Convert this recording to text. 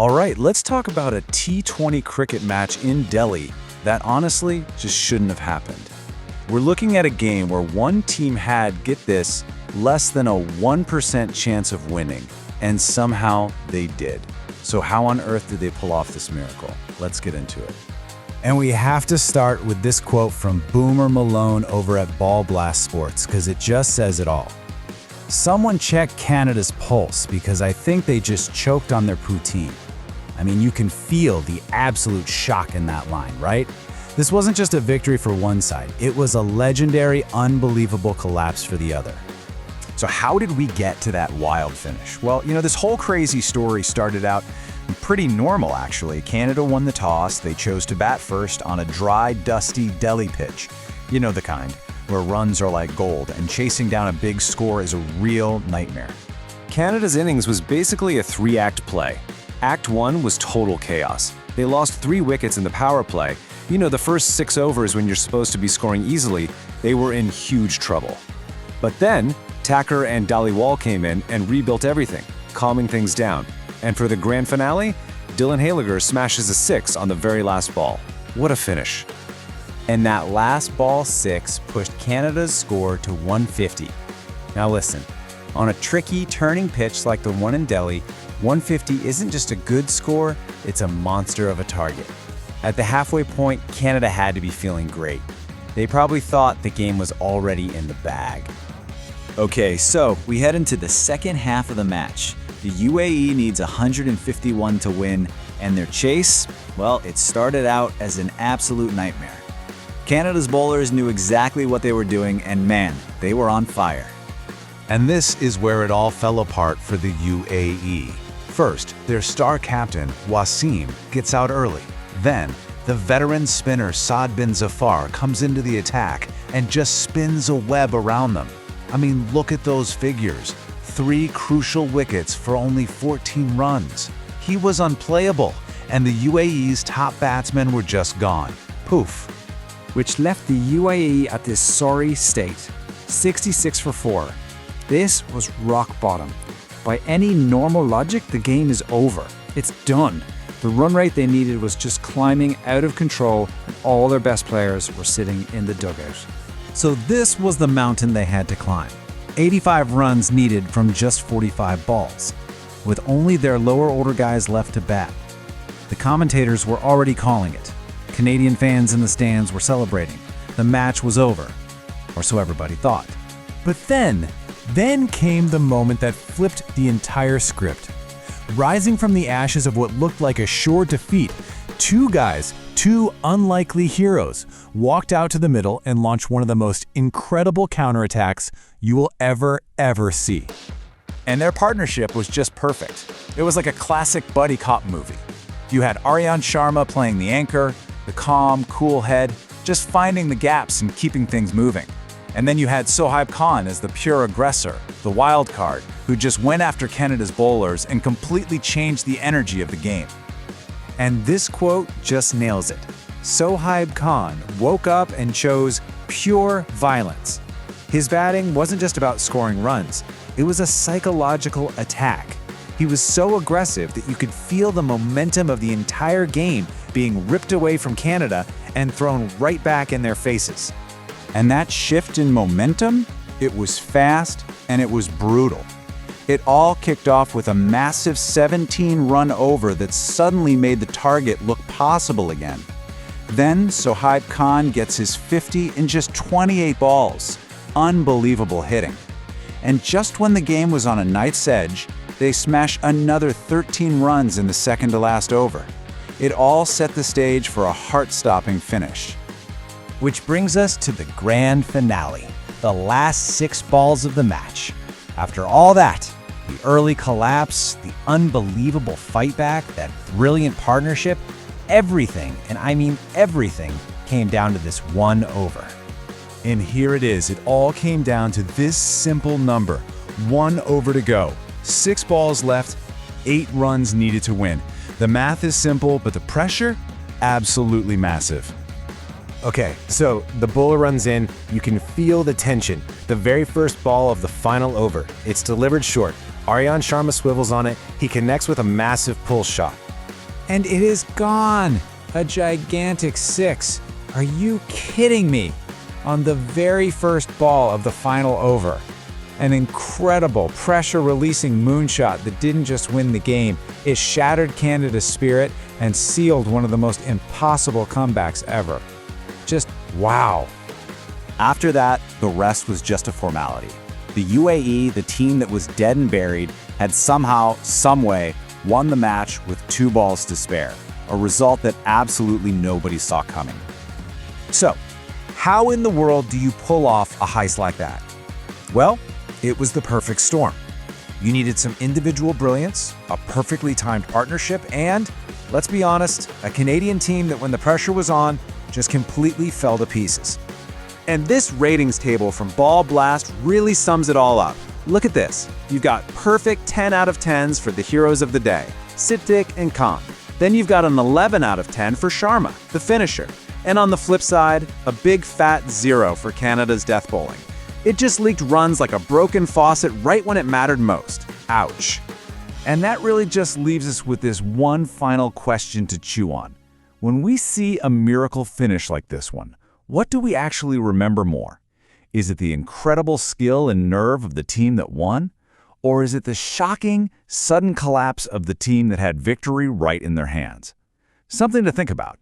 All right, let's talk about a T20 cricket match in Delhi that honestly just shouldn't have happened. We're looking at a game where one team had, get this, less than a 1% chance of winning, and somehow they did. So how on earth did they pull off this miracle? Let's get into it. And we have to start with this quote from Boomer Malone over at Ball Blast Sports, because it just says it all. Someone check Canada's pulse, because I think they just choked on their poutine. I mean, you can feel the absolute shock in that line, right? This wasn't just a victory for one side. It was a legendary, unbelievable collapse for the other. So how did we get to that wild finish? Well, this whole crazy story started out pretty normal, actually. Canada won the toss. They chose to bat first on a dry, dusty Delhi pitch. You know the kind, where runs are like gold, and chasing down a big score is a real nightmare. Canada's innings was basically a three-act play. Act 1 was total chaos. They lost 3 wickets in the power play. The first 6 overs when you're supposed to be scoring easily, they were in huge trouble. But then, Thaker and Dhaliwal came in and rebuilt everything, calming things down. And for the grand finale, Dylan Hailiger smashes a 6 on the very last ball. What a finish. And that last ball 6 pushed Canada's score to 150. Now listen, on a tricky, turning pitch like the one in Delhi, 150 isn't just a good score, it's a monster of a target. At the halfway point, Canada had to be feeling great. They probably thought the game was already in the bag. Okay, so we head into the second half of the match. The UAE needs 151 to win, and their chase, well, it started out as an absolute nightmare. Canada's bowlers knew exactly what they were doing, and man, they were on fire. And this is where it all fell apart for the UAE. First, their star captain, Wasim, gets out early. Then, the veteran spinner Saad Bin Zafar comes into the attack and just spins a web around them. I mean, look at those figures. 3 crucial wickets for only 14 runs. He was unplayable, and the UAE's top batsmen were just gone. Poof. Which left the UAE at this sorry state, 66 for 4. This was rock bottom. By any normal logic, the game is over. It's done. The run rate they needed was just climbing out of control, and all their best players were sitting in the dugout. So this was the mountain they had to climb. 85 runs needed from just 45 balls, with only their lower order guys left to bat. The commentators were already calling it. Canadian fans in the stands were celebrating. The match was over, or so everybody thought. But then came the moment that flipped the entire script. Rising from the ashes of what looked like a sure defeat, 2 guys, 2 unlikely heroes, walked out to the middle and launched one of the most incredible counterattacks you will ever see. And their partnership was just perfect. It was like a classic buddy cop movie. You had Aryansh Sharma playing the anchor, the calm, cool head, just finding the gaps and keeping things moving. And then you had Sohaib Khan as the pure aggressor, the wild card, who just went after Canada's bowlers and completely changed the energy of the game. And this quote just nails it. Sohaib Khan woke up and chose pure violence. His batting wasn't just about scoring runs, it was a psychological attack. He was so aggressive that you could feel the momentum of the entire game being ripped away from Canada and thrown right back in their faces. And that shift in momentum, it was fast and it was brutal. It all kicked off with a massive 17-run over that suddenly made the target look possible again. Then Sohaib Khan gets his 50 in just 28 balls. Unbelievable hitting. And just when the game was on a knife's edge, they smash another 13 runs in the second to last over. It all set the stage for a heart-stopping finish. Which brings us to the grand finale, the last 6 balls of the match. After all that, the early collapse, the unbelievable fight back, that brilliant partnership, everything, and I mean everything, came down to this one over. And here it is. It all came down to this simple number. 1 over to go. 6 balls left, 8 runs needed to win. The math is simple, but the pressure? Absolutely massive. Okay, so the bowler runs in, you can feel the tension. The very first ball of the final over. It's delivered short. Aryansh Sharma swivels on it, he connects with a massive pull shot. And it is gone. A gigantic 6. Are you kidding me? On the very first ball of the final over. An incredible pressure-releasing moonshot that didn't just win the game, it shattered Canada's spirit and sealed one of the most impossible comebacks ever. Just wow. After that, the rest was just a formality. The UAE, the team that was dead and buried, had somehow, someway, won the match with 2 balls to spare, a result that absolutely nobody saw coming. So, how in the world do you pull off a heist like that? Well, it was the perfect storm. You needed some individual brilliance, a perfectly timed partnership, and, let's be honest, a Canadian team that when the pressure was on, just completely fell to pieces. And this ratings table from Ball Blast really sums it all up. Look at this. You've got perfect 10 out of 10s for the heroes of the day, Siddique and Khan. Then you've got an 11 out of 10 for Sharma, the finisher. And on the flip side, a big fat 0 for Canada's death bowling. It just leaked runs like a broken faucet right when it mattered most. Ouch. And that really just leaves us with this one final question to chew on. When we see a miracle finish like this one, what do we actually remember more? Is it the incredible skill and nerve of the team that won? Or is it the shocking, sudden collapse of the team that had victory right in their hands? Something to think about.